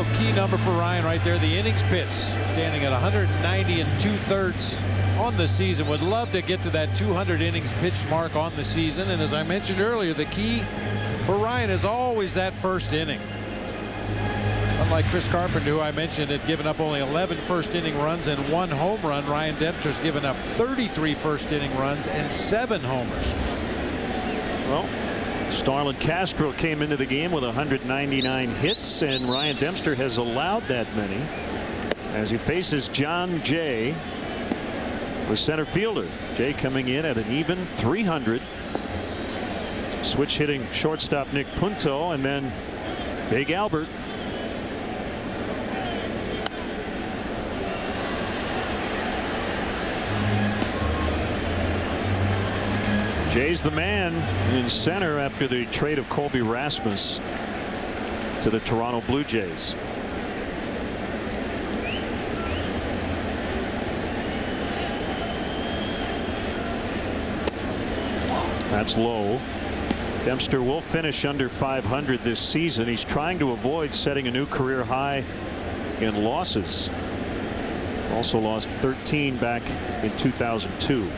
real key number for Ryan right there. The innings pitched, standing at 190 2/3 on the season. Would love to get to that 200 innings pitched mark on the season. And as I mentioned earlier, the key for Ryan is always that first inning. Unlike Chris Carpenter, who I mentioned had given up only 11 first inning runs and 1 home run, Ryan Dempster's given up 33 first inning runs and 7 homers. Well, Starlin Castro came into the game with 199 hits, and Ryan Dempster has allowed that many as he faces John Jay, the center fielder. Jay coming in at an even 300. Switch hitting shortstop Nick Punto, and then Big Albert. Jay's the man in center after the trade of Colby Rasmus to the Toronto Blue Jays. That's low. Dempster will finish under 500 this season. He's trying to avoid setting a new career high in losses. Also lost 13 back in 2002.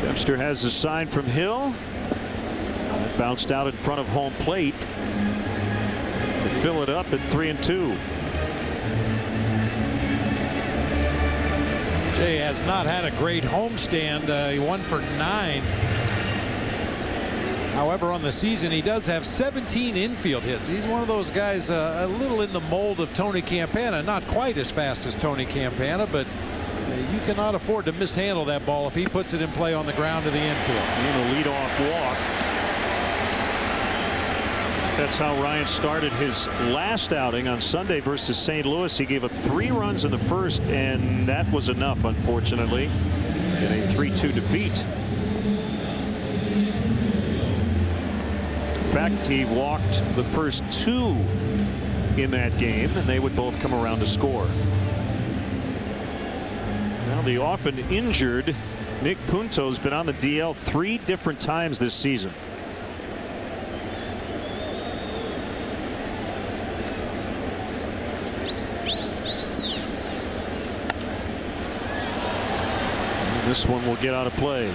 Dempster has a sign from Hill. It bounced out in front of home plate to fill it up at 3-2. Jay has not had a great homestand. He 1 for 9. However, on the season, he does have 17 infield hits. He's one of those guys a little in the mold of Tony Campana. Not quite as fast as Tony Campana, but you cannot afford to mishandle that ball if he puts it in play on the ground to the infield. And a leadoff walk. That's how Ryan started his last outing on Sunday versus St. Louis. He gave up 3 runs in the first, and that was enough, unfortunately, in a 3-2 defeat. In fact, he walked the first 2 in that game, and they would both come around to score. Now, the often injured Nick Punto's been on the DL 3 different times this season. And this one will get out of play.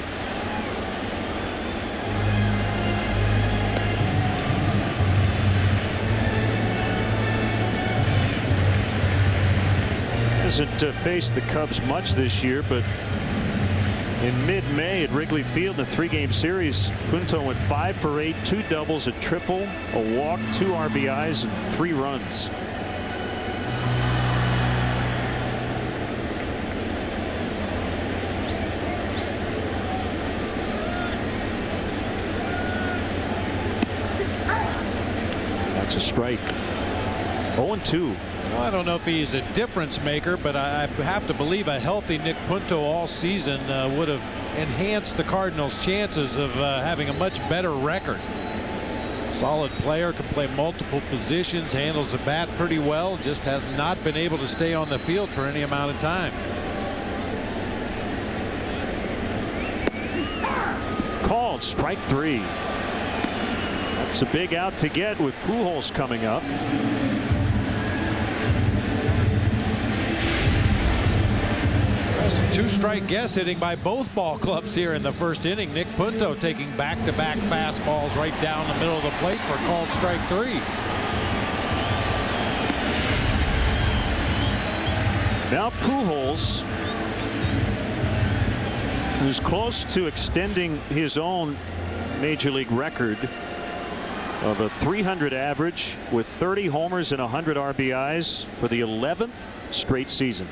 Hasn't faced the Cubs much this year, but in mid-May at Wrigley Field in the 3-game series, Punto went 5 for 8, 2 doubles, a triple, a walk, 2 RBIs, and 3 runs. That's a strike. 0-2. Well, I don't know if he's a difference maker, but I have to believe a healthy Nick Punto all season would have enhanced the Cardinals' chances of having a much better record. Solid player, can play multiple positions, handles the bat pretty well, just has not been able to stay on the field for any amount of time. Called strike 3. That's a big out to get with Pujols coming up. Some 2-strike guess hitting by both ball clubs here in the first inning. Nick Punto taking back-to-back fastballs right down the middle of the plate for called strike 3. Now Pujols, who's close to extending his own major league record of a 300 average with 30 homers and 100 RBIs for the 11th straight season.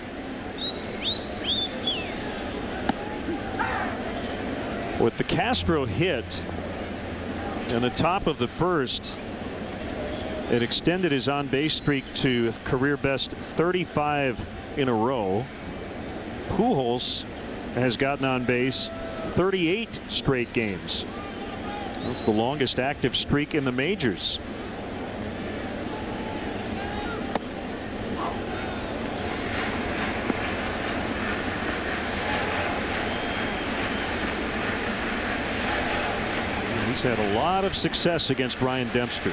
With the Castro hit in the top of the first, it extended his on-base streak to career best 35 in a row. Pujols has gotten on base 38 straight games. That's the longest active streak in the majors. He's had a lot of success against Ryan Dempster.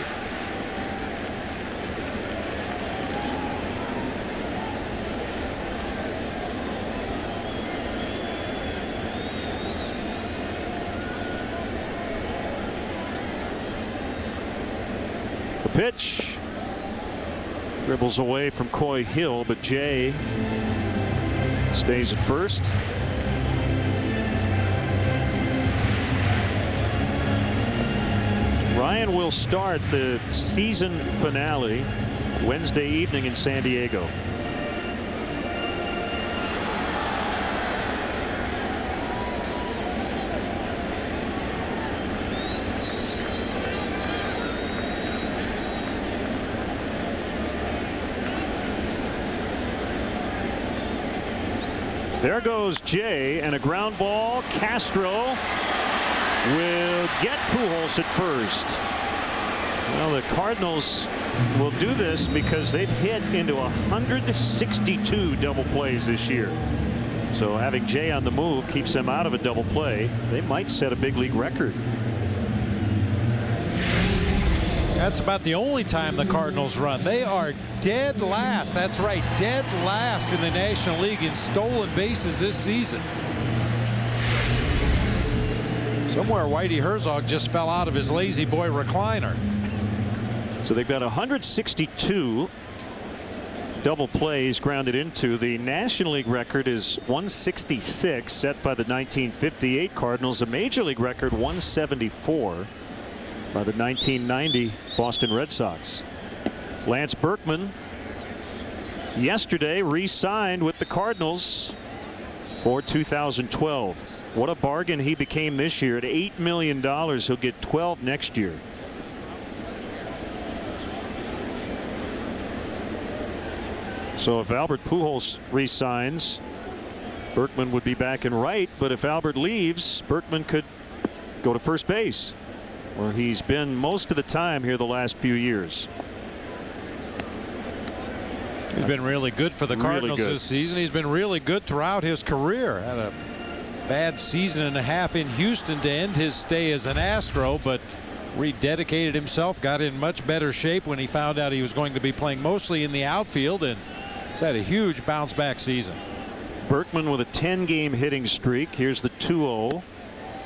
The pitch dribbles away from Coy Hill, but Jay stays at first. Ryan will start the season finale Wednesday evening in San Diego. There goes Jay, and a ground ball. Castro will get Pujols at first. Well, the Cardinals will do this because they've hit into 162 double plays this year. So having Jay on the move keeps them out of a double play. They might set a big league record. That's about the only time the Cardinals run. They are dead last. That's right, dead last in the National League in stolen bases this season. Somewhere Whitey Herzog just fell out of his lazy boy recliner. So they've got 162 double plays grounded into. The National League record is 166, set by the 1958 Cardinals. A Major League record 174 by the 1990 Boston Red Sox. Lance Berkman yesterday re-signed with the Cardinals for 2012. What a bargain he became this year. At $8 million, he'll get 12 next year. So if Albert Pujols re-signs, Berkman would be back in right, but if Albert leaves, Berkman could go to first base, where he's been most of the time here the last few years. He's been really good for the Cardinals this season. He's been really good throughout his career. Had a bad season and a half in Houston to end his stay as an Astro, but rededicated himself, got in much better shape when he found out he was going to be playing mostly in the outfield, and he's had a huge bounce back season. Berkman with a 10-game hitting streak. Here's the 2-0.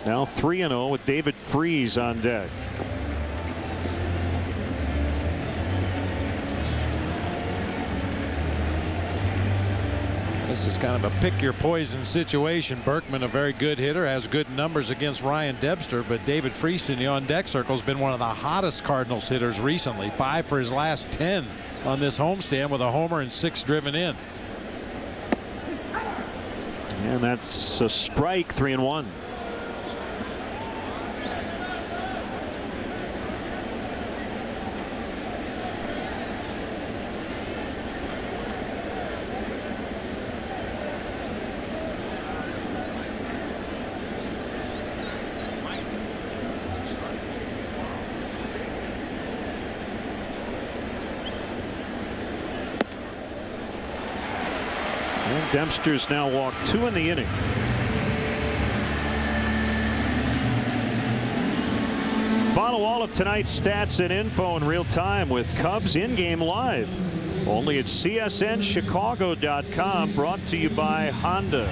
Now 3-0 with David Freese on deck. This is kind of a pick your poison situation. Berkman, a very good hitter, has good numbers against Ryan Dempster, but David Freese in the on deck circle has been one of the hottest Cardinals hitters recently. 5 for his last 10 on this homestand with a homer and 6 driven in. And that's a strike. 3-1. Dempster's now walked 2 in the inning. Follow all of tonight's stats and info in real time with Cubs in-game live. Only at CSNChicago.com, brought to you by Honda.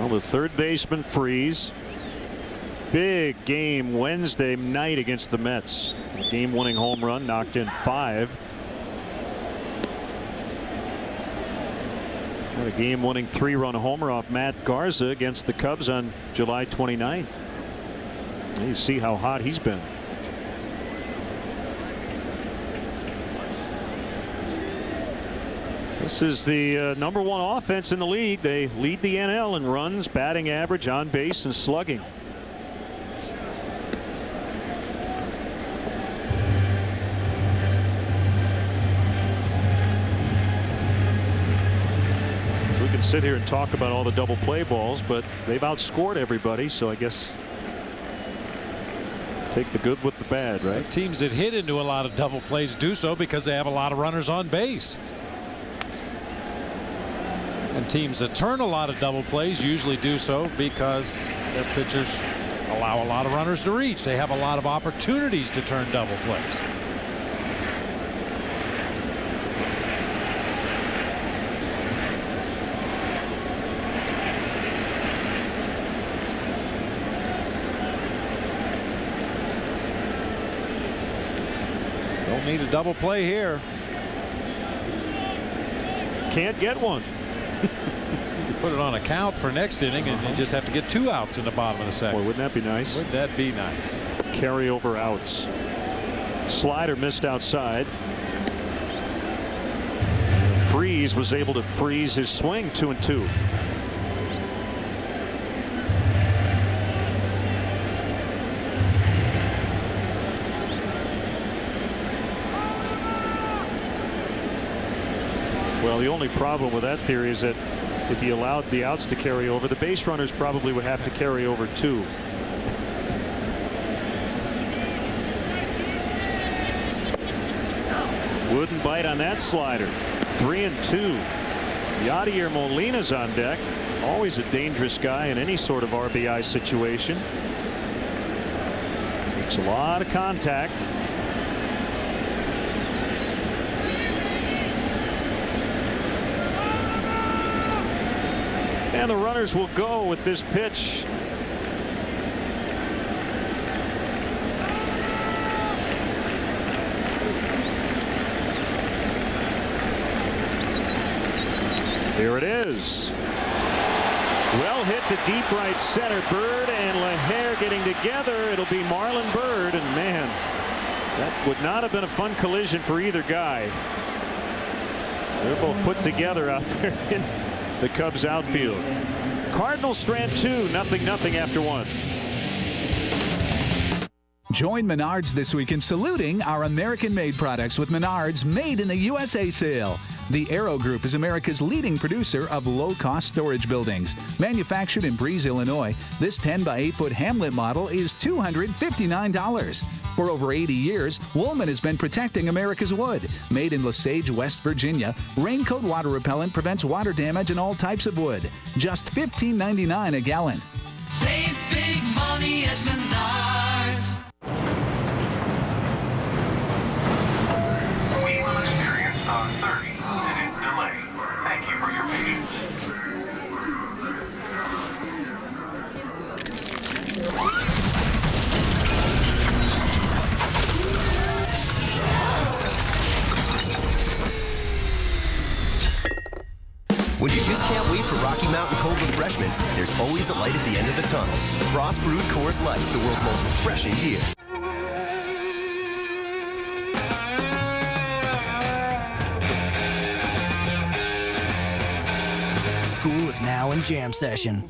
The third baseman Freese. Big game Wednesday night against the Mets. A game-winning home run, knocked in 5. And a game-winning 3-run homer off Matt Garza against the Cubs on July 29th. You see how hot he's been. This is the #1 offense in the league. They lead the NL in runs, batting average, on base, and slugging. So we can sit here and talk about all the double play balls, but they've outscored everybody, so I guess take the good with the bad, right? Teams that hit into a lot of double plays do so because they have a lot of runners on base. And teams that turn a lot of double plays usually do so because their pitchers allow a lot of runners to reach. They have a lot of opportunities to turn double plays. Don't need a double play here. Can't get one. You put it on a count for next inning, and you just have to get 2 outs in the bottom of the second. Boy, wouldn't that be nice? Wouldn't that be nice? Carryover outs. Slider missed outside. Freeze was able to freeze his swing. 2-2. Well, the only problem with that theory is that if you allowed the outs to carry over, the base runners probably would have to carry over too. Wouldn't bite on that slider. 3-2. Yadier Molina's on deck. Always a dangerous guy in any sort of RBI situation. Makes a lot of contact. And the runners will go with this pitch. Here it is. Well hit to deep right center. Bird and LaHair getting together. It'll be Marlon Bird, and man, that would not have been a fun collision for either guy. They're both put together out there in the Cubs outfield. Cardinals strand 2, 0-0 after 1. Join Menards this week in saluting our American-made products with Menards Made in the USA sale. The Aero Group is America's leading producer of low-cost storage buildings. Manufactured in Breeze, Illinois, this 10 by 8-foot Hamlet model is $259. For over 80 years, Woolman has been protecting America's wood. Made in Lesage, West Virginia, Raincoat Water Repellent prevents water damage in all types of wood. Just $15.99 a gallon. Save big money at Menards. We will experience a 30-minute delay. Thank you for your patience. When you just can't wait for Rocky Mountain cold refreshment, there's always a light at the end of the tunnel. Frost Brewed Coors Light, the world's most refreshing beer. School is now in jam session.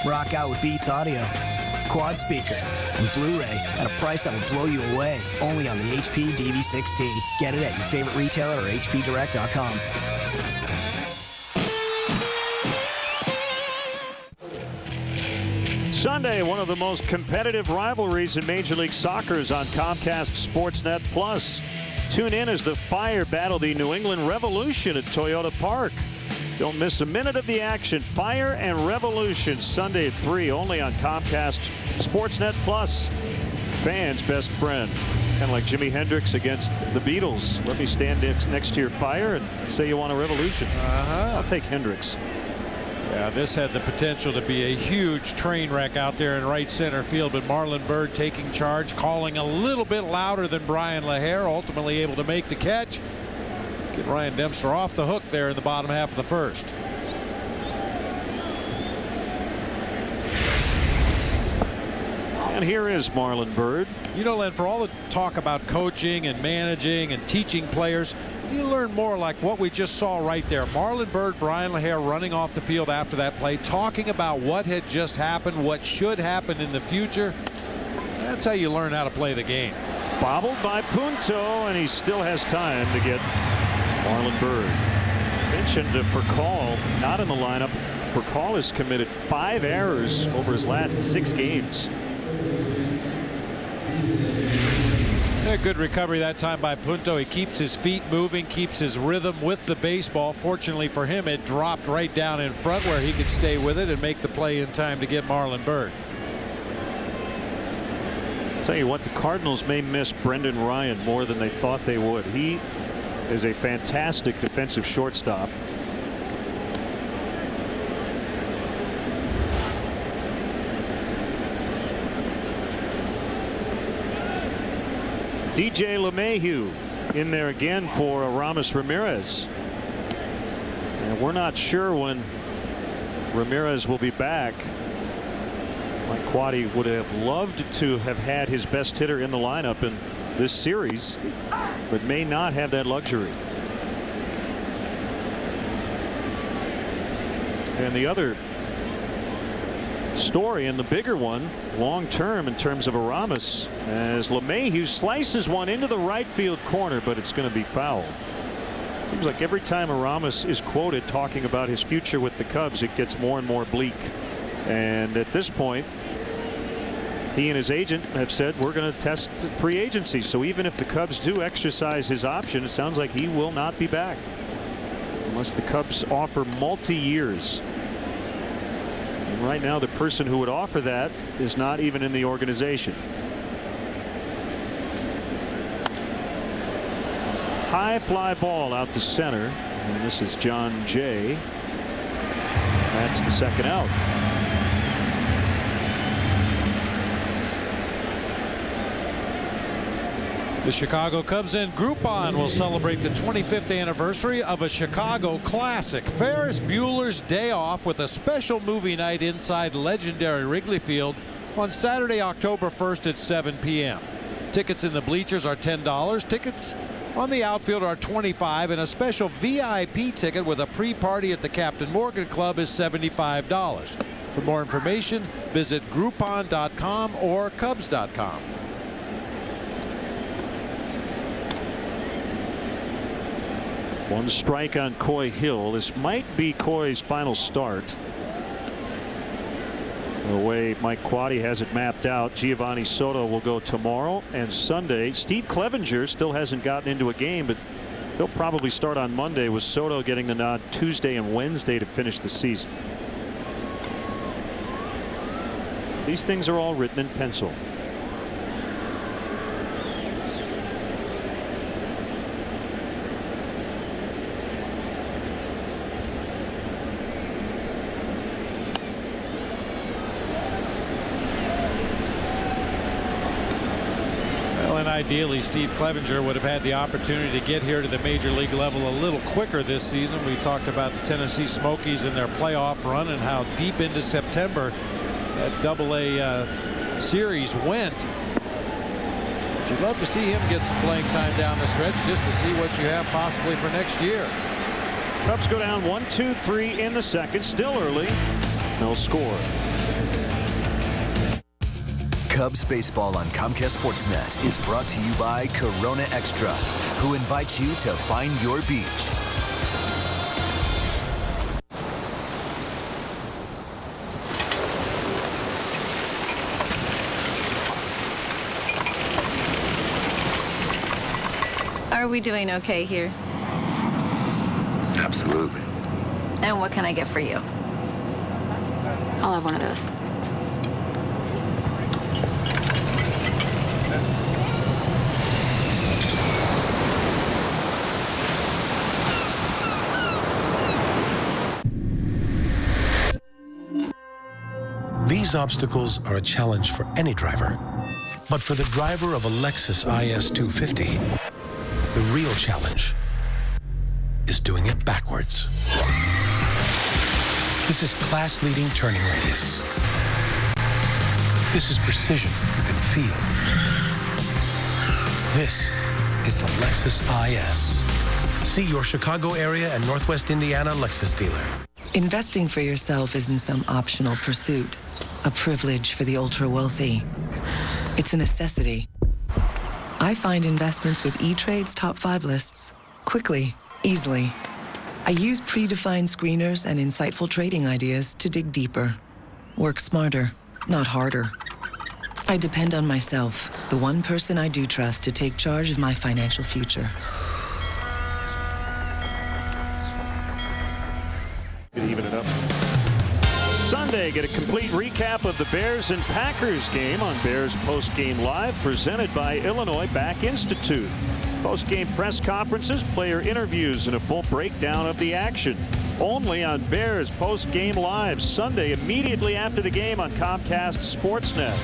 Rock out with Beats Audio. Quad speakers and Blu-ray at a price that will blow you away. Only on the HP DV6T. Get it at your favorite retailer or hpdirect.com. Sunday, one of the most competitive rivalries in Major League Soccer is on Comcast Sportsnet Plus. Tune in as the Fire battle the New England Revolution at Toyota Park. Don't miss a minute of the action. Fire and Revolution, Sunday at 3, only on Comcast Sportsnet Plus. Fans' best friend. Kind of like Jimi Hendrix against the Beatles. Let me stand next to your fire and say you want a revolution. I'll take Hendrix. Yeah, this had the potential to be a huge train wreck out there in right center field, but Marlon Bird taking charge, calling a little bit louder than Brian LaHair, ultimately able to make the catch. Get Ryan Dempster off the hook there in the bottom half of the first. And here is Marlon Byrd. You know, Len, for all the talk about coaching and managing and teaching players, you learn more like what we just saw right there. Marlon Byrd, Brian LaHare running off the field after that play, talking about what had just happened, what should happen in the future. That's how you learn how to play the game. Bobbled by Punto, and he still has time to get Marlon Byrd. Mentioned for Call, not in the lineup. For Call has committed 5 errors over his last 6 games. Yeah, good recovery that time by Punto. He keeps his feet moving, keeps his rhythm with the baseball. Fortunately for him, it dropped right down in front where he could stay with it and make the play in time to get Marlon Byrd. Tell you what, the Cardinals may miss Brendan Ryan more than they thought they would. He is a fantastic defensive shortstop. DJ LeMahieu in there again for Aramis Ramirez. And we're not sure when Ramirez will be back. Mike Quade would have loved to have had his best hitter in the lineup in this series, but may not have that luxury. And the other story, and the bigger one long term in terms of Aramis, as LeMahieu slices one into the right field corner, but it's going to be foul. It seems like every time Aramis is quoted talking about his future with the Cubs, it gets more and more bleak. And at this point, he and his agent have said, we're going to test free agency. So even if the Cubs do exercise his option, it sounds like he will not be back unless the Cubs offer multi-years. And right now, the person who would offer that is not even in the organization. High fly ball out to center, and this is John Jay. That's the second out. The Chicago Cubs and Groupon will celebrate the 25th anniversary of a Chicago classic, Ferris Bueller's Day Off, with a special movie night inside legendary Wrigley Field on Saturday, October 1st at 7 p.m. Tickets in the bleachers are $10. Tickets on the outfield are $25, and a special VIP ticket with a pre-party at the Captain Morgan Club is $75. For more information, visit Groupon.com or Cubs.com. One strike on Coy Hill. This might be Coy's final start. The way Mike Quade has it mapped out, Giovanni Soto will go tomorrow and Sunday. Steve Clevenger still hasn't gotten into a game, but he'll probably start on Monday, with Soto getting the nod Tuesday and Wednesday to finish the season. These things are all written in pencil. And ideally, Steve Clevenger would have had the opportunity to get here to the major league level a little quicker this season. We talked about the Tennessee Smokies and their playoff run and how deep into September that Double-A series went. But you'd love to see him get some playing time down the stretch, just to see what you have possibly for next year. Cubs go down 1-2-3 in the second. Still early. No score. Cubs baseball on Comcast Sportsnet is brought to you by Corona Extra, who invites you to find your beach. Are we doing okay here? Absolutely. And what can I get for you? I'll have one of those. These obstacles are a challenge for any driver. But for the driver of a Lexus IS 250, the real challenge is doing it backwards. This is class-leading turning radius, This is precision you can feel. This is the Lexus IS. See your Chicago area and Northwest Indiana Lexus dealer. Investing for yourself isn't some optional pursuit, a privilege for the ultra-wealthy. It's a necessity. I find investments with E-Trade's top 5 lists quickly, easily. I use predefined screeners and insightful trading ideas to dig deeper. Work smarter, not harder. I depend on myself, the one person I do trust to take charge of my financial future. Even it up. Sunday, get a complete recap of the Bears and Packers game on Bears Post-Game Live, presented by Illinois Back Institute. Post-game press conferences, player interviews, and a full breakdown of the action. Only on Bears Post-Game Live, Sunday, immediately after the game on Comcast Sportsnet.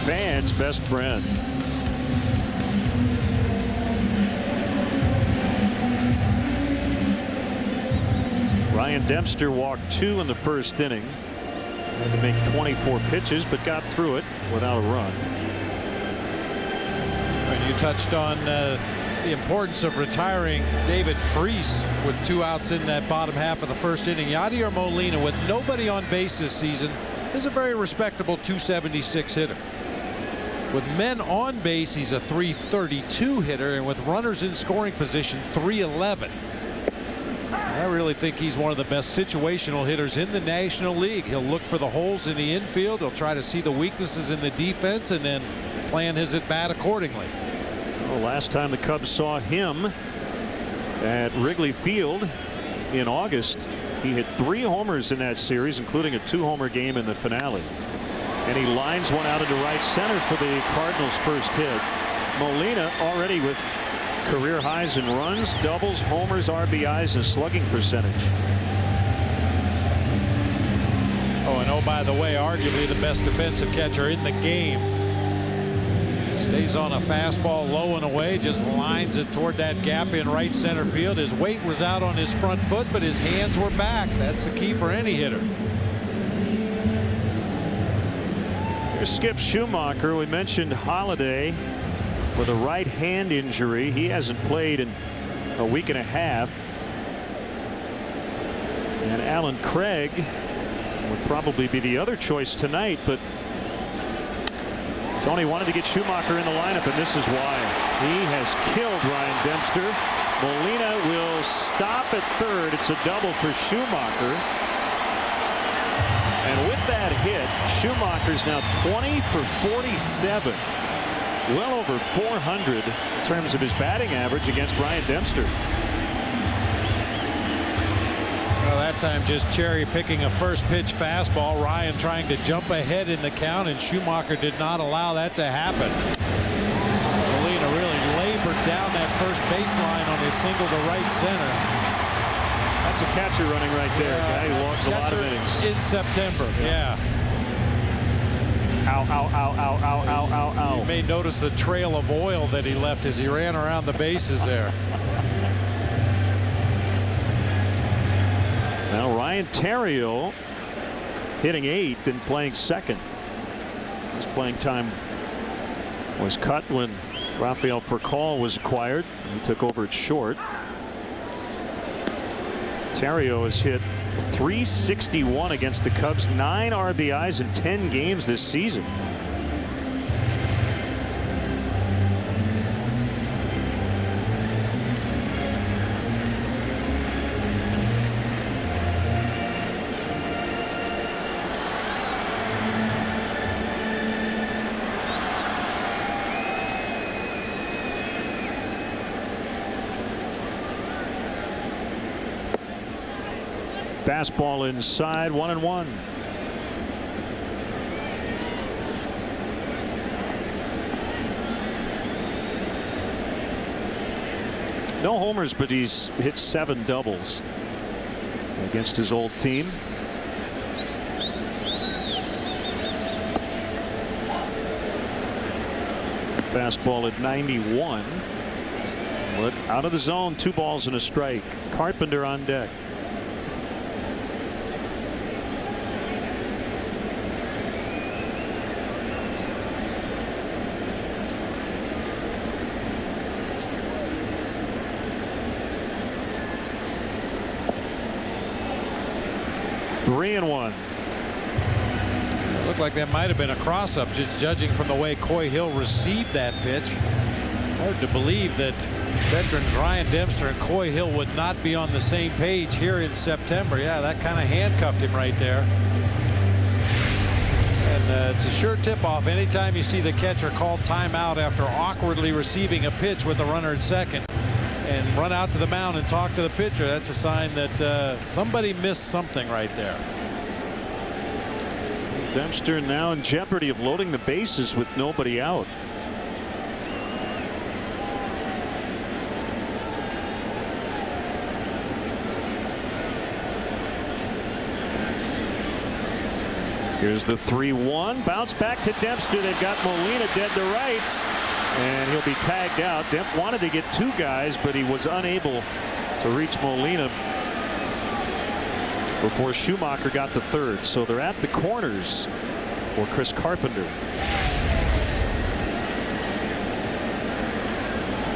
Fans' best friend. Ryan Dempster walked 2 in the first inning. Had to make 24 pitches, but got through it without a run. And you touched on the importance of retiring David Freese with 2 outs in that bottom half of the first inning. Yadier Molina, with nobody on base this season, is a very respectable 276 hitter. With men on base, he's a 332 hitter, and with runners in scoring position, 311. I really think he's one of the best situational hitters in the National League. He'll look for the holes in the infield. He'll try to see the weaknesses in the defense and then plan his at bat accordingly. Well, last time the Cubs saw him at Wrigley Field in August, he hit 3 homers in that series, including a 2-homer game in the finale. And he lines one out into right center for the Cardinals' first hit. Molina already with career highs in runs, doubles, homers, RBIs, and slugging percentage. Oh, and oh, by the way, arguably the best defensive catcher in the game. Stays on a fastball low and away, just lines it toward that gap in right center field. His weight was out on his front foot, but his hands were back. That's the key for any hitter. Here's Skip Schumacher. We mentioned Holiday with a right hand injury. He hasn't played in a week and a half. And Alan Craig would probably be the other choice tonight, but Tony wanted to get Schumacher in the lineup, and this is why. He has killed Ryan Dempster. Molina will stop at third. It's a double for Schumacher. And with that hit, Schumacher's now 20 for 47. Well over 400 in terms of his batting average against Ryan Dempster. Well, that time just cherry picking a first pitch fastball. Ryan trying to jump ahead in the count, and Schumacher did not allow that to happen. Molina really labored down that first baseline on his single to right center. That's a catcher running right there. Guy who walks a lot of innings. In September, yeah. Ow, ow, ow, ow, ow, ow, ow, ow. You may notice the trail of oil that he left as he ran around the bases there. Now Ryan Theriot hitting 8th and playing 2nd. His playing time was cut when Rafael Furcal was acquired. He took over at short. Theriot has hit .361 against the Cubs, 9 RBIs in 10 games this season. Fastball inside, 1-1. No homers, but he's hit 7 doubles against his old team. Fastball at 91. But out of the zone, 2 balls and a strike. Carpenter on deck. 3-1. It looked like that might have been a cross-up, just judging from the way Coy Hill received that pitch. Hard to believe that veterans Ryan Dempster and Coy Hill would not be on the same page here in September. Yeah, that kind of handcuffed him right there. And it's a sure tip-off anytime you see the catcher call timeout after awkwardly receiving a pitch with a runner at second and run out to the mound and talk to the pitcher. That's a sign that somebody missed something right there. Dempster now in jeopardy of loading the bases with nobody out. Here's the 3-1. Bounce back to Dempster. They've got Molina dead to rights, and he'll be tagged out. Demp wanted to get two guys, but he was unable to reach Molina before Schumacher got to third. So they're at the corners for Chris Carpenter.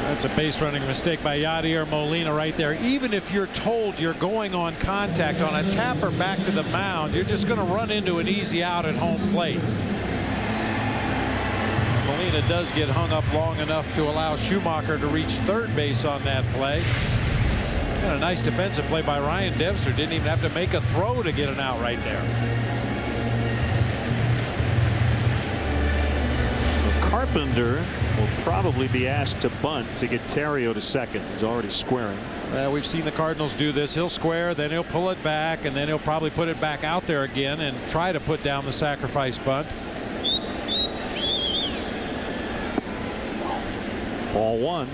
That's a base running mistake by Yadier Molina right there. Even if you're told you're going on contact on a tapper back to the mound, you're just going to run into an easy out at home plate. Molina does get hung up long enough to allow Schumacher to reach third base on that play. And a nice defensive play by Ryan Dempster. Didn't even have to make a throw to get an out right there. Carpenter will probably be asked to bunt to get Terrio to second. He's already squaring. We've seen the Cardinals do this. He'll square, then he'll pull it back, and then he'll probably put it back out there again and try to put down the sacrifice bunt. Ball one.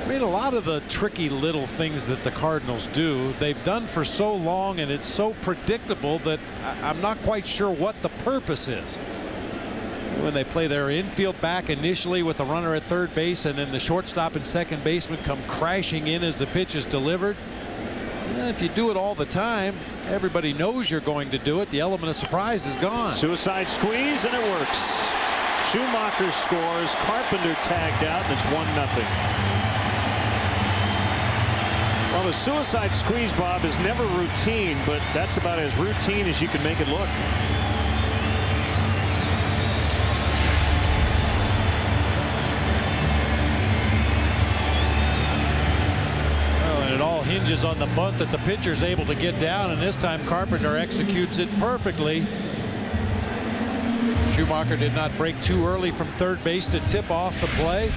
I mean, a lot of the tricky little things that the Cardinals do, they've done for so long, and it's so predictable that I'm not quite sure what the purpose is. When they play their infield back initially with a runner at third base, and then the shortstop and second baseman come crashing in as the pitch is delivered. If you do it all the time, everybody knows you're going to do it. The element of surprise is gone. Suicide squeeze, and it works. Schumacher scores. Carpenter tagged out, and it's 1-0. Well, the suicide squeeze, Bob, is never routine, but that's about as routine as you can make it look. It all hinges on the bunt that the pitcher's able to get down, and this time Carpenter executes it perfectly. Schumacher did not break too early from third base to tip off the play.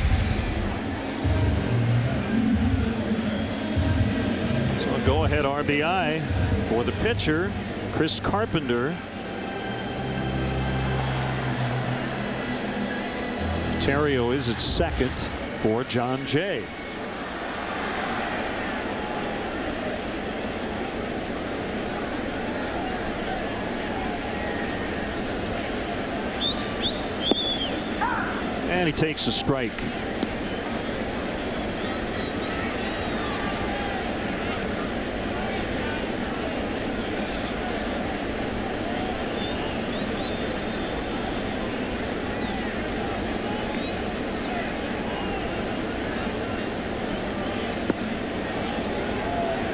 So a go-ahead RBI for the pitcher, Chris Carpenter. Terrio is at second for John Jay. And he takes a strike.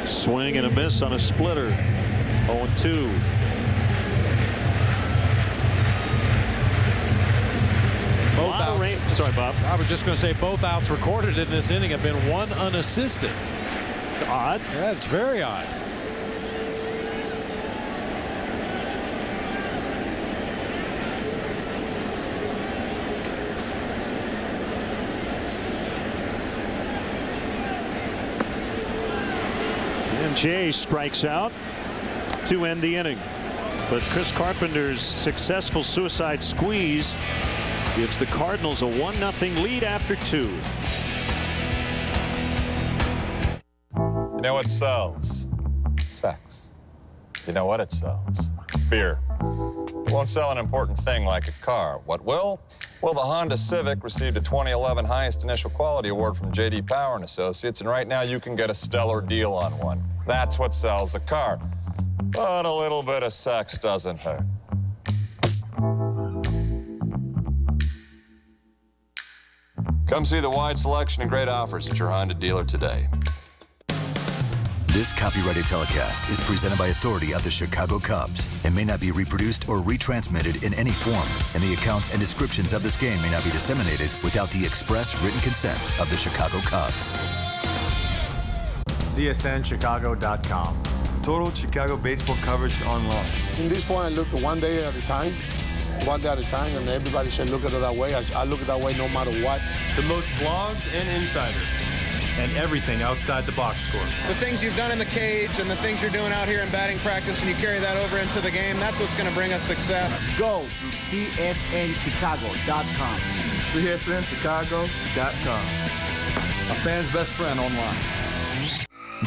Swing and a miss on a splitter. 0-2. Both outs. Sorry, Bob. I was just going to say both outs recorded in this inning have been one unassisted. It's odd. Yeah, it's very odd. And Jay strikes out to end the inning. But Chris Carpenter's successful suicide squeeze gives the Cardinals a 1-0 lead after 2. You know what sells? Sex. You know what it sells? Beer. It won't sell an important thing like a car. What will? Well, the Honda Civic received a 2011 Highest Initial Quality Award from J.D. Power and Associates, and right now you can get a stellar deal on one. That's what sells a car. But a little bit of sex doesn't hurt. Come see the wide selection and great offers at your Honda dealer today. This copyrighted telecast is presented by authority of the Chicago Cubs and may not be reproduced or retransmitted in any form, and the accounts and descriptions of this game may not be disseminated without the express written consent of the Chicago Cubs. CSNChicago.com. Total Chicago baseball coverage online. In this point, I look one day at a time, and everybody should look at it that way. I look at it that way no matter what. The most blogs and insiders, and everything outside the box score. The things you've done in the cage and the things you're doing out here in batting practice, and you carry that over into the game, that's what's going to bring us success. Go to CSNChicago.com. CSNChicago.com. A fan's best friend online.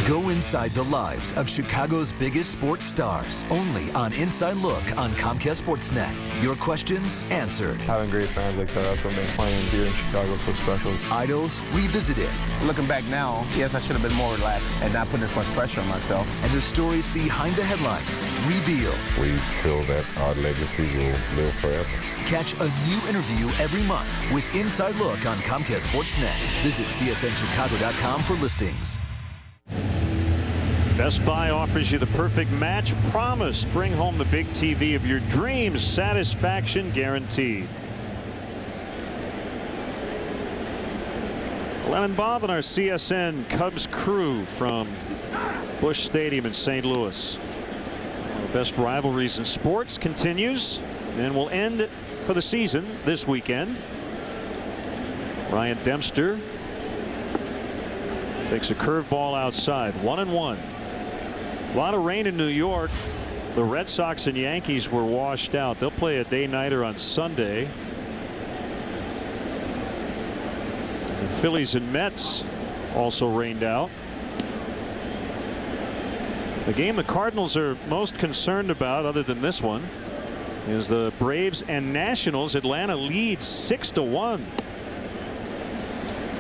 Go inside the lives of Chicago's biggest sports stars. Only on Inside Look on Comcast Sportsnet. Your questions answered. Having great fans like that, that's what makes playing here in Chicago so special. Idols revisited. Looking back now, yes, I should have been more relaxed and not put this much pressure on myself. And their stories behind the headlines revealed. We feel that our legacy will live forever. Catch a new interview every month with Inside Look on Comcast Sportsnet. Visit CSNChicago.com for listings. Best Buy offers you the perfect match promise. Bring home the big TV of your dreams. Satisfaction guaranteed. Len and Bob and our CSN Cubs crew from Busch Stadium in St. Louis. One of the best rivalries in sports continues and will end for the season this weekend. Ryan Dempster takes a curveball outside. 1-1. A lot of rain in New York. The Red Sox and Yankees were washed out. They'll play a day-nighter on Sunday. The Phillies and Mets also rained out. The game the Cardinals are most concerned about, other than this one, is the Braves and Nationals. Atlanta leads 6-1.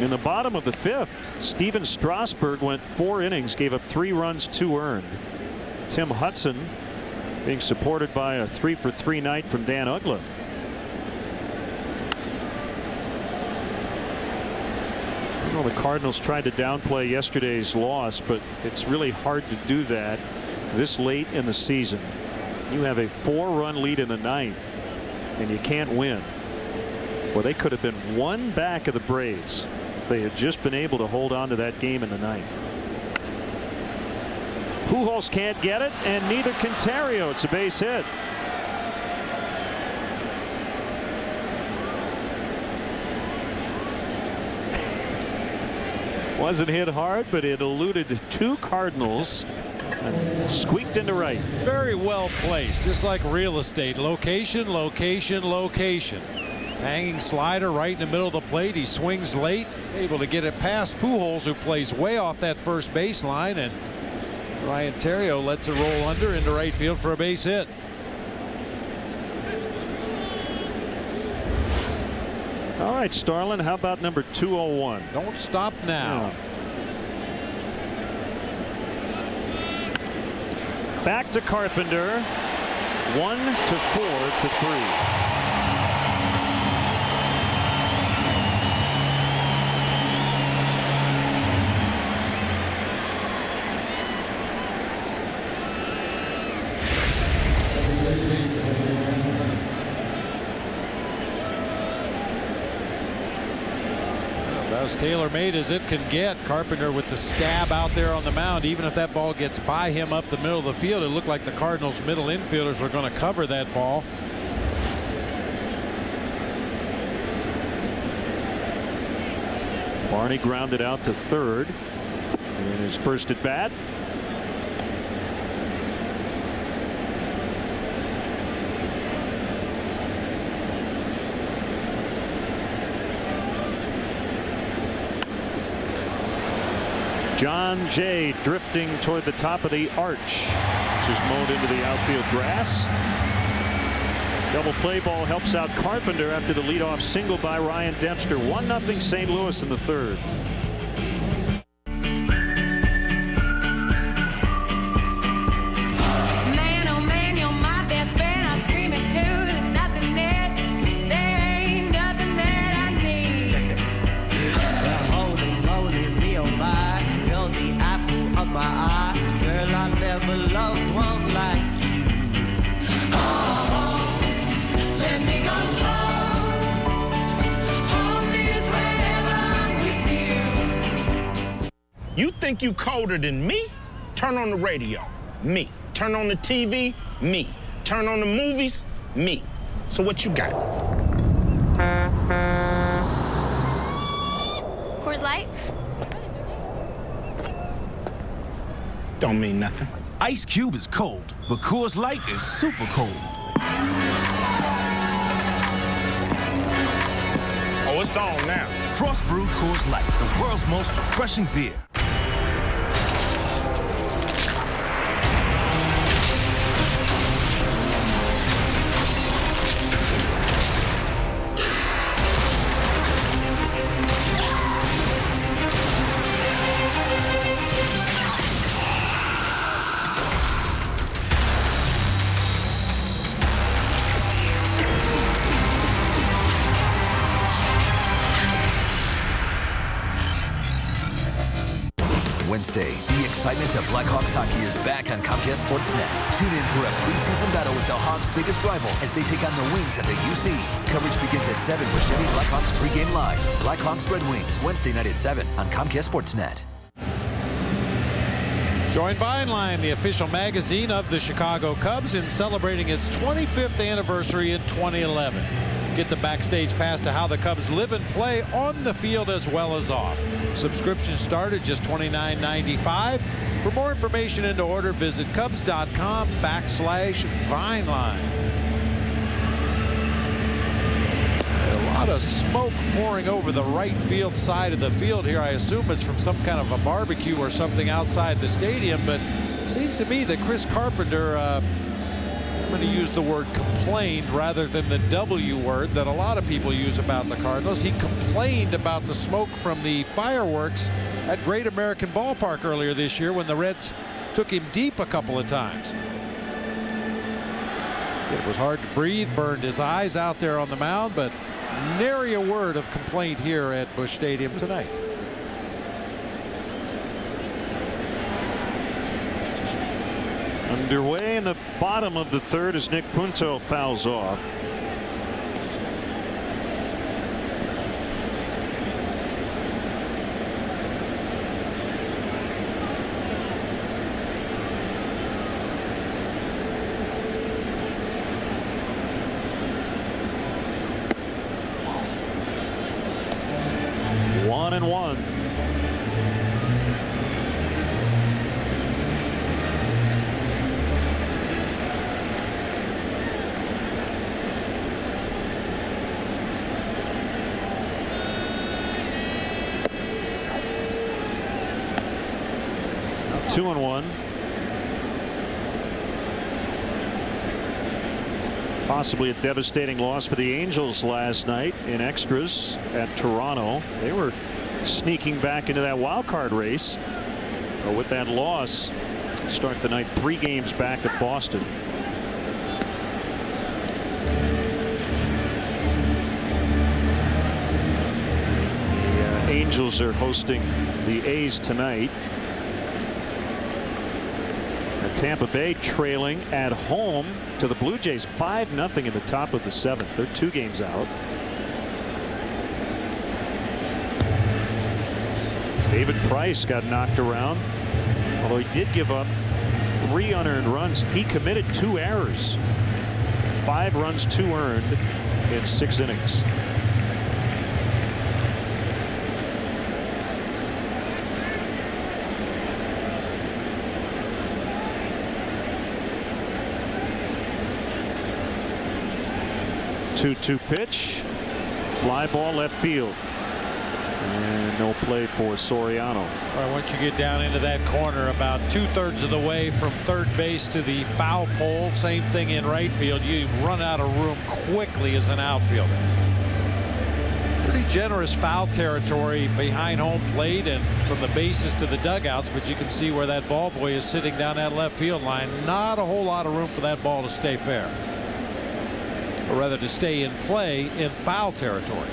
In the bottom of the fifth, Steven Strasburg went 4 innings, gave up 3 runs, 2 earned. Tim Hudson being supported by a 3-for-3 night from Dan Uggla. I know the Cardinals tried to downplay yesterday's loss, but it's really hard to do that this late in the season. You have a 4-run lead in the 9th, and you can't win. Well, they could have been 1 back of the Braves. They had just been able to hold on to that game in the 9th. Pujols can't get it, and neither can Terrio. It's a base hit. Wasn't hit hard, but it eluded 2 Cardinals and squeaked into right. Very well placed, just like real estate. Location, location, location. Hanging slider right in the middle of the plate. He swings late, able to get it past Pujols, who plays way off that first baseline, and Ryan Terrio lets it roll under into right field for a base hit. All right, Starlin, how about number 201? Don't stop now. Back to Carpenter. 1-4-3. As tailor-made as it can get. Carpenter with the stab out there on the mound. Even if that ball gets by him up the middle of the field, it looked like the Cardinals middle infielders were going to cover that ball. Barney grounded out to third in his first at bat. John Jay drifting toward the top of the arch, which is mowed into the outfield grass. Double play ball helps out Carpenter after the leadoff single by Ryan Dempster. 1-0 St. Louis in the 3rd. Man, oh man, you're my best friend. I scream it too. There's nothing that, there ain't nothing that I need. Well, holy moly, real life. You're the apple of my eye. You think you colder than me? Turn on the radio. Me. Turn on the TV. Me. Turn on the movies. Me. So what you got? Coors Light? Don't mean nothing. Ice Cube is cold, but Coors Light is super cold. Oh, it's on now. Frost Brew Coors Light, the world's most refreshing beer. Wednesday, the excitement of Blackhawks hockey is back on Comcast Sportsnet. Tune in for a preseason battle with the Hawks' biggest rival as they take on the Wings at the UC. Coverage begins at 7 with Chevy Blackhawks pregame live. Blackhawks Red Wings, Wednesday night at 7 on Comcast Sportsnet. Join Vineline, the official magazine of the Chicago Cubs, in celebrating its 25th anniversary in 2011. Get the backstage pass to how the Cubs live and play on the field as well as off. Subscriptions start at just $29.95. For more information and to order, visit Cubs.com/Vineline. A lot of smoke pouring over the right field side of the field here. I assume it's from some kind of a barbecue or something outside the stadium, but it seems to me that Chris Carpenter, I'm going to use the word complained rather than the W word that a lot of people use about the Cardinals. He complained about the smoke from the fireworks at Great American Ballpark earlier this year when the Reds took him deep a couple of times. It was hard to breathe, burned his eyes out there on the mound, but nary a word of complaint here at Busch Stadium tonight. Underway in the bottom of the third as Nick Punto fouls off. One and one. Two and one. Possibly a devastating loss for the Angels last night in extras at Toronto. They were sneaking back into that wild card race. But with that loss, start the night 3 games back at Boston. The Angels are hosting the A's tonight. Tampa Bay trailing at home to the Blue Jays 5-0 in the top of the 7th. They're 2 games out. David Price got knocked around, although he did give up 3 unearned runs. He committed 2 errors. 5 runs, 2 earned in 6 innings. Two pitch, fly ball left field, and no play for Soriano. All right, once you get down into that corner, about 2/3 of the way from third base to the foul pole, same thing in right field, you run out of room quickly as an outfielder. Pretty generous foul territory behind home plate and from the bases to the dugouts, but you can see where that ball boy is sitting down that left field line. Not a whole lot of room for that ball to stay fair, or rather to stay in play in foul territory.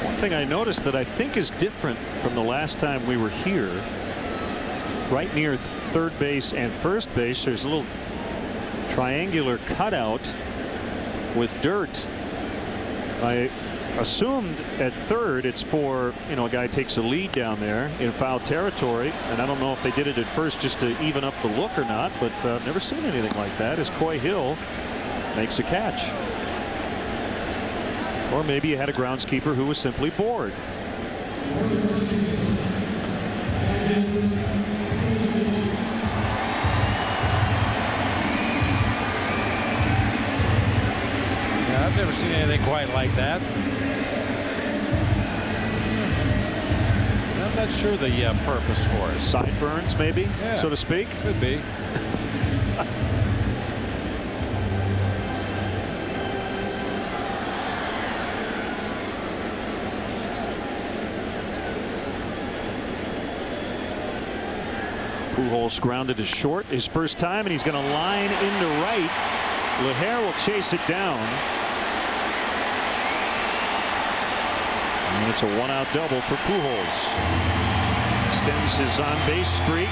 One thing I noticed that I think is different from the last time we were here, right near third base and first base, there's a little triangular cutout with dirt I assumed at third it's for, a guy takes a lead down there in foul territory, and I don't know if they did it at first just to even up the look or not, but I've never seen anything like that as Coy Hill makes a catch. Or maybe you had a groundskeeper who was simply bored. Yeah, I've never seen anything quite like that. I'm not sure the purpose for it. Sideburns, maybe, so to speak. Could be. Pujols grounded to short his first time, and he's going to line into right. LaHare will chase it down. And it's a one-out double for Pujols. Extends his on-base streak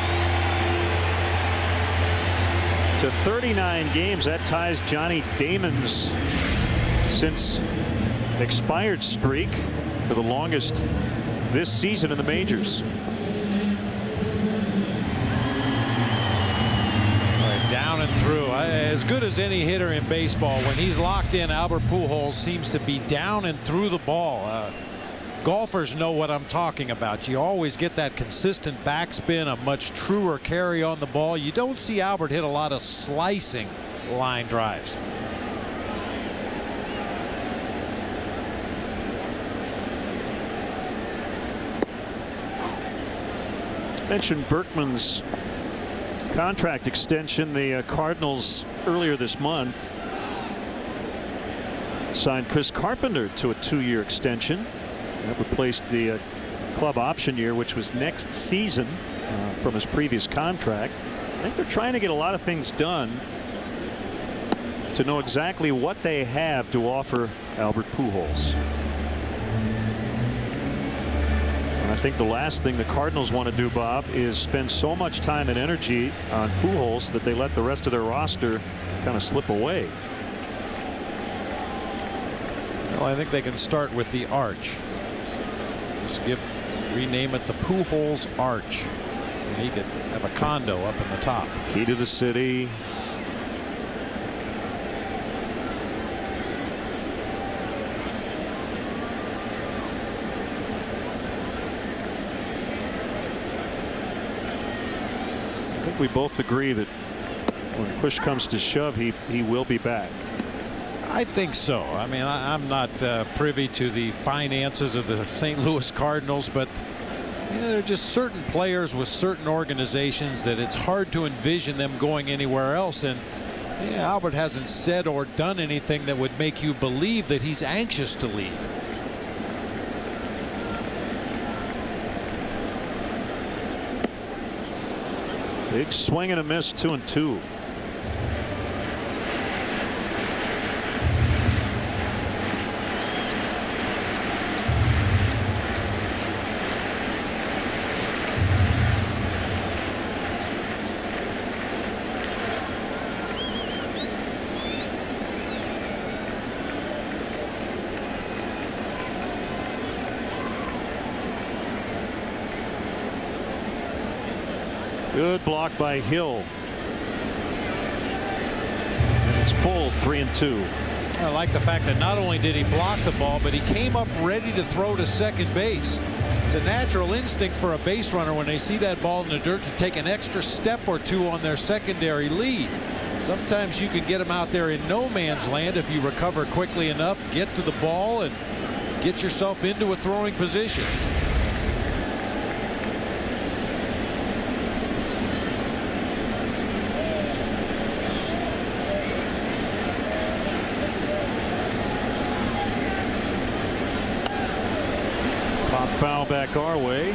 to 39 games. That ties Johnny Damon's since expired streak for the longest this season in the majors. Down and through. As good as any hitter in baseball, when he's locked in, Albert Pujols seems to be down and through the ball. Golfers know what I'm talking about. You always get that consistent backspin, a much truer carry on the ball. You don't see Albert hit a lot of slicing line drives. Mentioned Berkman's contract extension. The Cardinals earlier this month signed Chris Carpenter to a 2-year extension. That replaced the club option year, which was next season from his previous contract. I think they're trying to get a lot of things done to know exactly what they have to offer Albert Pujols. And I think the last thing the Cardinals want to do, Bob, is spend so much time and energy on Pujols that they let the rest of their roster kind of slip away. Well, I think they can start with the arch. Just rename it the Pujols Arch. And he could have a condo up in the top. Key to the city. I think we both agree that when push comes to shove, he will be back. I think so. I mean, I'm not privy to the finances of the St. Louis Cardinals, but there are just certain players with certain organizations that it's hard to envision them going anywhere else. And Albert hasn't said or done anything that would make you believe that he's anxious to leave. Big swing and a miss, 2-2. Good block by Hill. And it's full, 3-2. I like the fact that not only did he block the ball, but he came up ready to throw to second base. It's a natural instinct for a base runner when they see that ball in the dirt to take an extra step or two on their secondary lead. Sometimes you can get them out there in no man's land if you recover quickly enough, get to the ball, and get yourself into a throwing position. Foul back our way.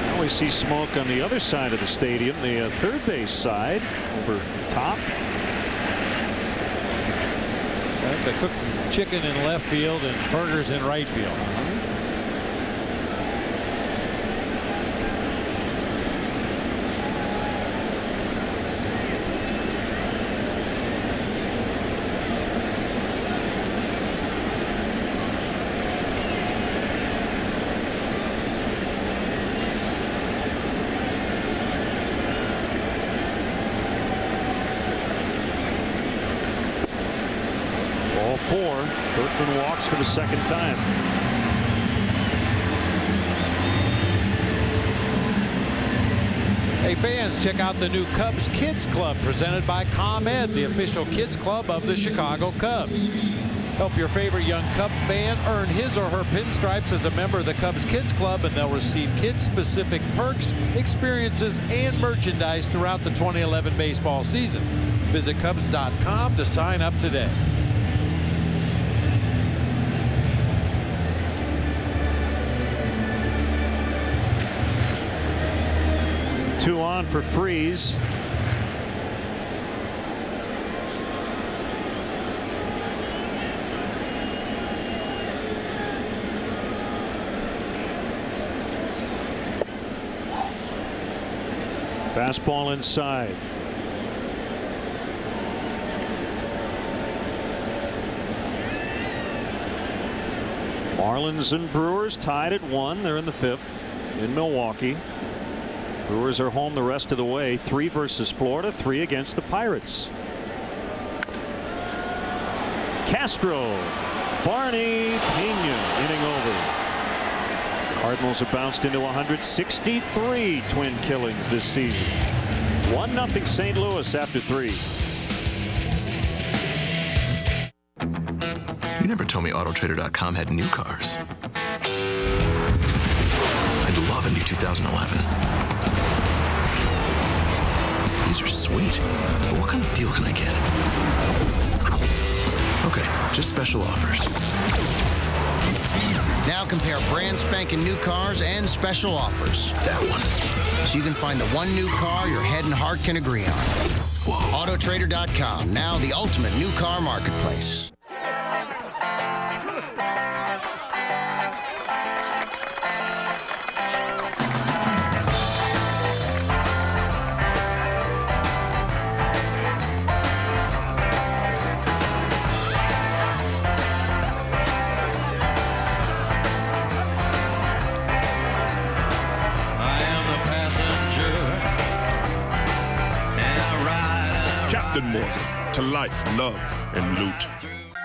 Now we see smoke on the other side of the stadium, the third base side, over top. They're cooking chicken in left field and burgers in right field. Berkman walks for the second time. Hey fans, check out the new Cubs Kids Club presented by ComEd, the official kids club of the Chicago Cubs. Help your favorite young Cub fan earn his or her pinstripes as a member of the Cubs Kids Club, and they'll receive kid-specific perks, experiences, and merchandise throughout the 2011 baseball season. Visit Cubs.com to sign up today. Two on for Freeze. Fastball inside. Marlins and Brewers tied at 1. They're in the 5th in Milwaukee. Brewers are home the rest of the way. 3 versus Florida, 3 against the Pirates. Castro, Barney, Pena inning over. Cardinals have bounced into 163 twin killings this season. 1-0 St. Louis after 3. You never told me Autotrader.com had new cars. I'd love a new 2011. These are sweet, but what kind of deal can I get? Okay, just special offers. Now compare brand spanking new cars and special offers. That one. So you can find the one new car your head and heart can agree on. Whoa. Autotrader.com, now the ultimate new car marketplace. To life, love, and loot.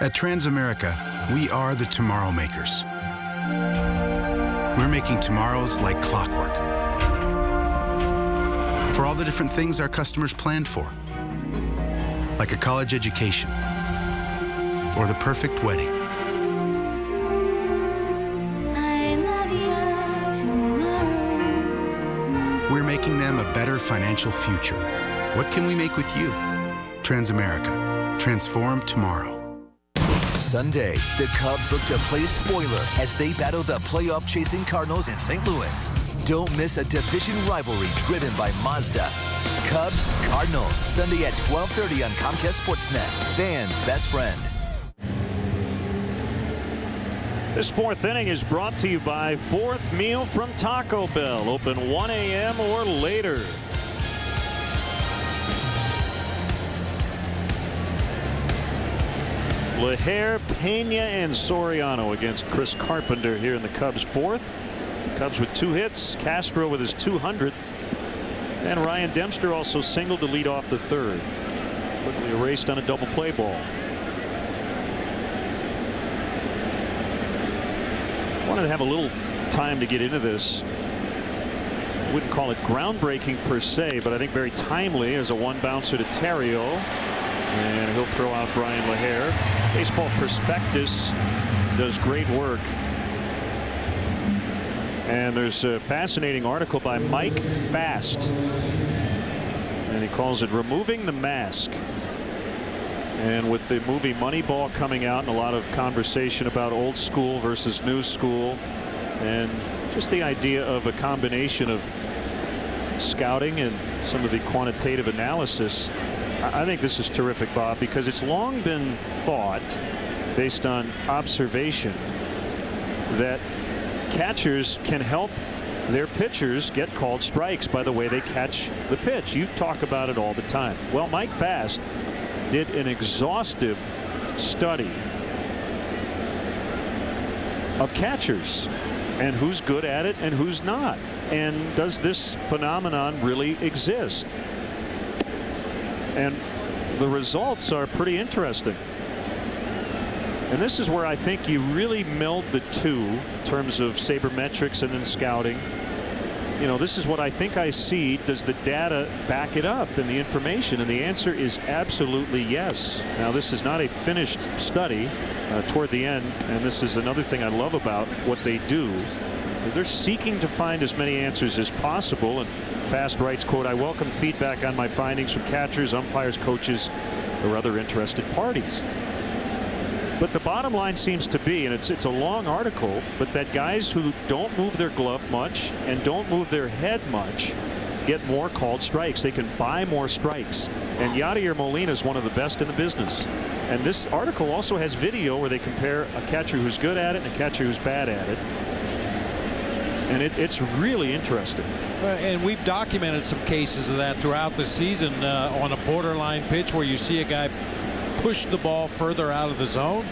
At Transamerica, we are the tomorrow makers. We're making tomorrows like clockwork. For all the different things our customers planned for. Like a college education. Or the perfect wedding. I love you tomorrow. We're making them a better financial future. What can we make with you? Transamerica. Transform tomorrow. Sunday, the Cubs look to play spoiler as they battle the playoff-chasing Cardinals in St. Louis. Don't miss a division rivalry driven by Mazda. Cubs, Cardinals, Sunday at 12:30 on Comcast Sportsnet. Fans' best friend. This 4th inning is brought to you by Fourth Meal from Taco Bell. Open 1 a.m. or later. LaHare, Pena, and Soriano against Chris Carpenter here in the Cubs 4th. Cubs with 2 hits. Castro with his 200th. And Ryan Dempster also singled to lead off the 3rd. Quickly erased on a double play ball. Wanted to have a little time to get into this. I wouldn't call it groundbreaking per se, but I think very timely as a 1-bouncer to Terrio. And he'll throw out Brian LaHare. Baseball Prospectus does great work. And there's a fascinating article by Mike Fast. And he calls it Removing the Mask. And with the movie Moneyball coming out and a lot of conversation about old school versus new school. And just the idea of a combination of scouting and some of the quantitative analysis. I think this is terrific, Bob, because it's long been thought, based on observation, that catchers can help their pitchers get called strikes by the way they catch the pitch. You talk about it all the time. Well, Mike Fast did an exhaustive study of catchers and who's good at it and who's not. And does this phenomenon really exist? And the results are pretty interesting. And this is where I think you really meld the two in terms of sabermetrics and then scouting. You know, this is what I think I see. Does the data back it up and the information? And the answer is absolutely yes. Now, this is not a finished study toward the end, and this is another thing I love about what they do, is they're seeking to find as many answers as possible. And Fast writes, quote, "I welcome feedback on my findings from catchers, umpires, coaches, or other interested parties." But the bottom line seems to be, and it's a long article, but that guys who don't move their glove much and don't move their head much get more called strikes. They can buy more strikes. And Yadier Molina is one of the best in the business. And this article also has video where they compare a catcher who's good at it and a catcher who's bad at it. And it's really interesting. And we've documented some cases of that throughout the season on a borderline pitch where you see a guy push the ball further out of the zone,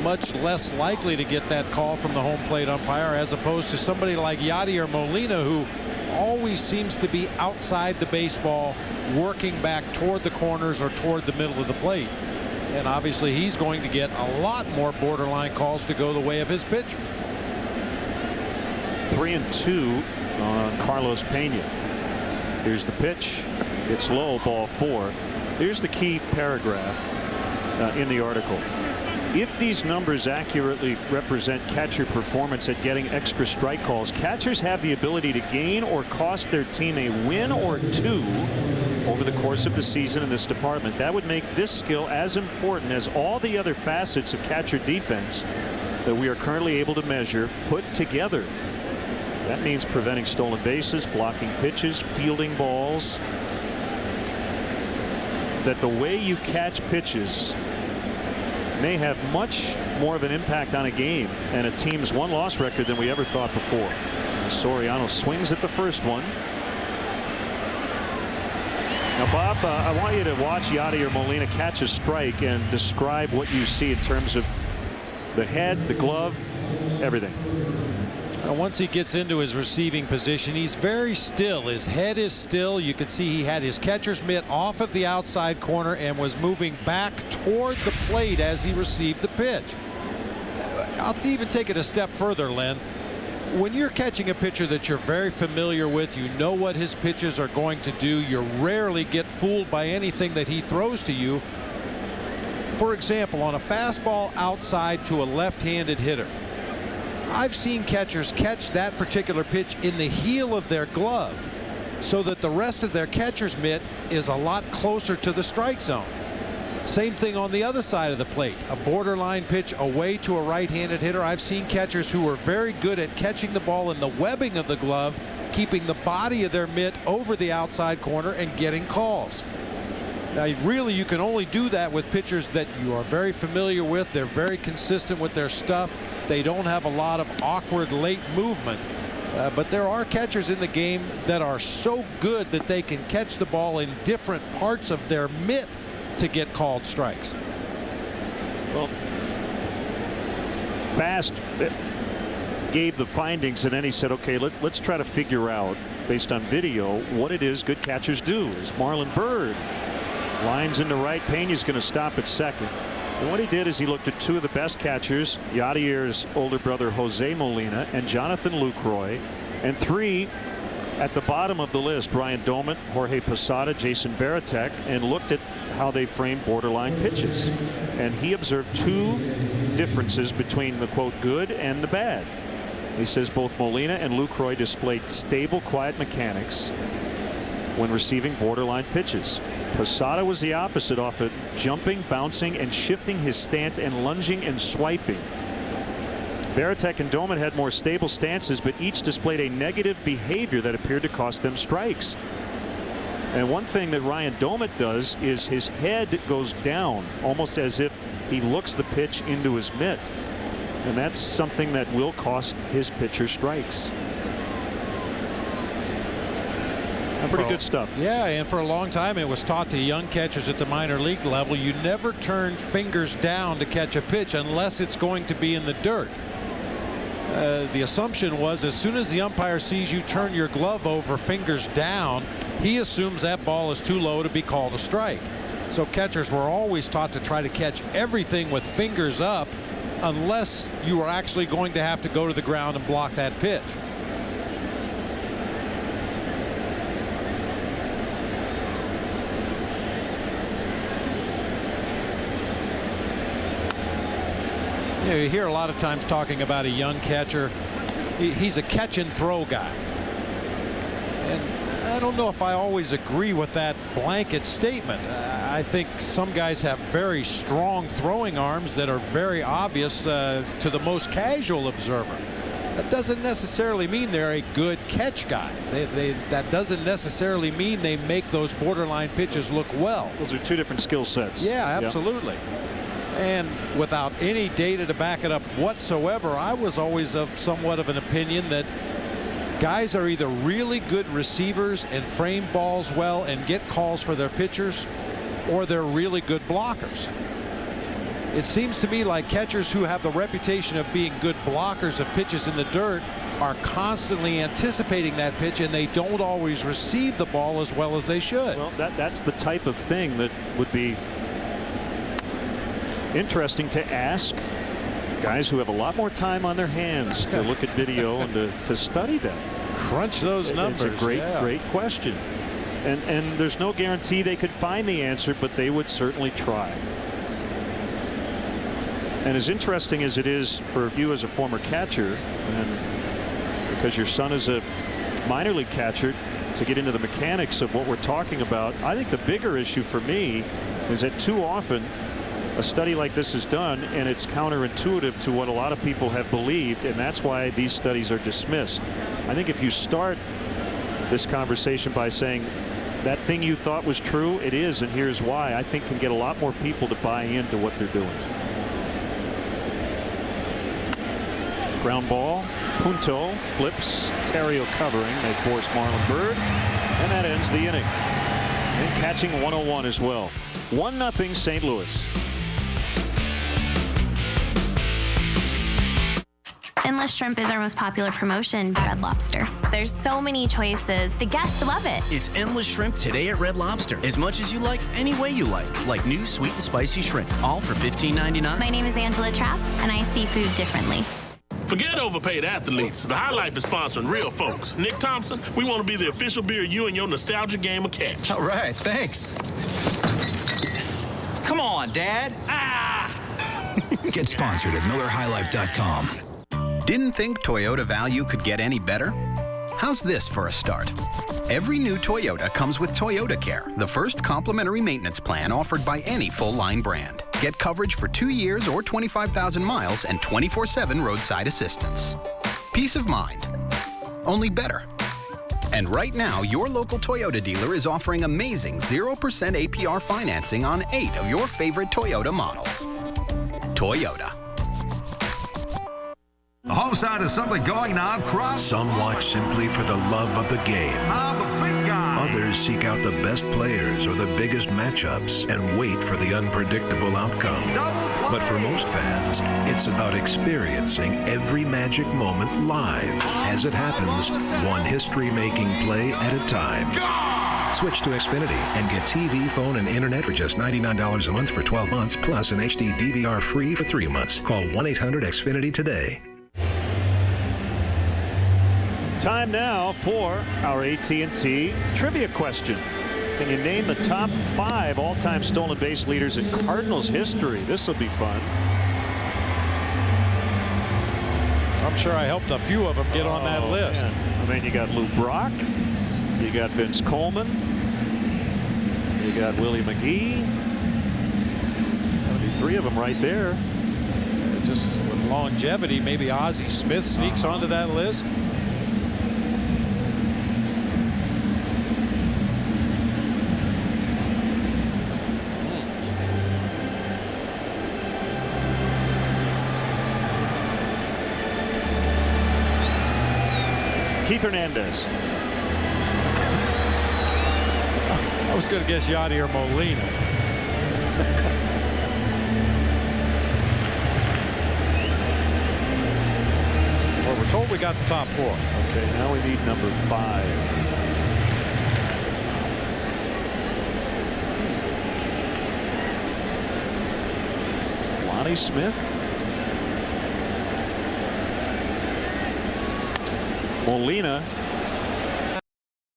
much less likely to get that call from the home plate umpire, as opposed to somebody like Yadier Molina, who always seems to be outside the baseball, working back toward the corners or toward the middle of the plate. And obviously he's going to get a lot more borderline calls to go the way of his pitcher. 3-2 on Carlos Pena. Here's the pitch. It's low, ball 4. Here's the key paragraph in the article. If these numbers accurately represent catcher performance at getting extra strike calls, catchers have the ability to gain or cost their team a win or two over the course of the season in this department. That would make this skill as important as all the other facets of catcher defense that we are currently able to measure put together. That means preventing stolen bases, blocking pitches, fielding balls. That the way you catch pitches may have much more of an impact on a game and a team's won-loss record than we ever thought before. Soriano swings at the first one. Now, Bob, I want you to watch Yadier Molina catch a strike and describe what you see in terms of the head, the glove, everything. Once he gets into his receiving position, he's very still. His head is still. You can see he had his catcher's mitt off of the outside corner and was moving back toward the plate as he received the pitch. I'll even take it a step further, Len. When you're catching a pitcher that you're very familiar with, you know what his pitches are going to do. You rarely get fooled by anything that he throws to you. For example, on a fastball outside to a left-handed hitter, I've seen catchers catch that particular pitch in the heel of their glove so that the rest of their catcher's mitt is a lot closer to the strike zone. Same thing on the other side of the plate. A borderline pitch away to a right-handed hitter. I've seen catchers who are very good at catching the ball in the webbing of the glove, keeping the body of their mitt over the outside corner and getting calls. Now, really, you can only do that with pitchers that you are very familiar with. They're very consistent with their stuff. They don't have a lot of awkward late movement. But there are catchers in the game that are so good that they can catch the ball in different parts of their mitt to get called strikes. Well, Fast gave the findings, and then he said, okay, let's try to figure out, based on video, what it is good catchers do. As Marlon Byrd lines into right, Pena's going to stop at second. And what he did is he looked at two of the best catchers, Yadier's older brother Jose Molina and Jonathan Lucroy, and three at the bottom of the list, Brian Doment, Jorge Posada, Jason Varitek, and looked at how they framed borderline pitches. And he observed two differences between the, quote, good and the bad. He says both Molina and Lucroy displayed stable, quiet mechanics when receiving borderline pitches. Posada was the opposite, often jumping, bouncing, and shifting his stance and lunging and swiping. Varitek and Doman had more stable stances, but each displayed a negative behavior that appeared to cost them strikes. And one thing that Ryan Doman does is his head goes down, almost as if he looks the pitch into his mitt. And that's something that will cost his pitcher strikes. Pretty good stuff. Yeah, and for a long time it was taught to young catchers at the minor league level, you never turn fingers down to catch a pitch unless it's going to be in the dirt. The assumption was as soon as the umpire sees you turn your glove over fingers down, he assumes that ball is too low to be called a strike. So catchers were always taught to try to catch everything with fingers up unless you were actually going to have to go to the ground and block that pitch. You hear a lot of times talking about a young catcher. He's a catch and throw guy. And I don't know if I always agree with that blanket statement. I think some guys have very strong throwing arms that are very obvious to the most casual observer. That doesn't necessarily mean they're a good catch guy. That doesn't necessarily mean they make those borderline pitches look well. Those are two different skill sets. Yeah, absolutely. And without any data to back it up whatsoever, I was always of somewhat of an opinion that guys are either really good receivers and frame balls well and get calls for their pitchers, or they're really good blockers. It seems to me like catchers who have the reputation of being good blockers of pitches in the dirt are constantly anticipating that pitch, and they don't always receive the ball as well as they should. Well, that's the type of thing that would be interesting to ask guys who have a lot more time on their hands to look at video and to study that. Crunch those numbers. It's a great question. And there's no guarantee they could find the answer, but they would certainly try. And as interesting as it is for you as a former catcher, and because your son is a minor league catcher, to get into the mechanics of what we're talking about, I think the bigger issue for me is that too often a study like this is done and it's counterintuitive to what a lot of people have believed, and that's why these studies are dismissed. I think if you start this conversation by saying that thing you thought was true, it is, and here's why, I think can get a lot more people to buy into what they're doing. Ground ball, Punto flips, Terrio covering, they force Marlon Byrd, and that ends the inning. And catching 101 as well. 1-0 St. Louis. Endless Shrimp is our most popular promotion at Red Lobster. There's so many choices. The guests love it. It's Endless Shrimp today at Red Lobster. As much as you like, any way you like new sweet and spicy shrimp, all for $15.99. My name is Angela Trapp, and I see food differently. Forget overpaid athletes. The High Life is sponsoring real folks. Nick Thompson, we want to be the official beer you and your nostalgia game of catch. All right, thanks. Come on, Dad. Get sponsored at MillerHighLife.com. Didn't think Toyota value could get any better? How's this for a start? Every new Toyota comes with Toyota Care, the first complimentary maintenance plan offered by any full-line brand. Get coverage for 2 years or 25,000 miles and 24/7 roadside assistance. Peace of mind. Only better. And right now, your local Toyota dealer is offering amazing 0% APR financing on 8 of your favorite Toyota models. Toyota. The home side is something going on across. Some watch simply for the love of the game. I'm a big guy. Others seek out the best players or the biggest matchups and wait for the unpredictable outcome. But for most fans, it's about experiencing every magic moment live as it happens, one history-making play at a time. Switch to Xfinity and get TV, phone, and internet for just $99 a month for 12 months, plus an HD DVR free for 3 months. Call 1-800-XFINITY today. Time now for our AT&T trivia question. Can you name the top 5 all-time stolen base leaders in Cardinals history? This will be fun. I'm sure I helped a few of them get on that list. Man. I mean, you got Lou Brock, you got Vince Coleman, you got Willie McGee. That'll be 3 of them right there. Just with longevity, maybe Ozzie Smith sneaks onto that list. Keith Hernandez. I was going to guess Yadier Molina. Well, we're told we got the top 4. Okay, now we need number 5. Lonnie Smith. Molina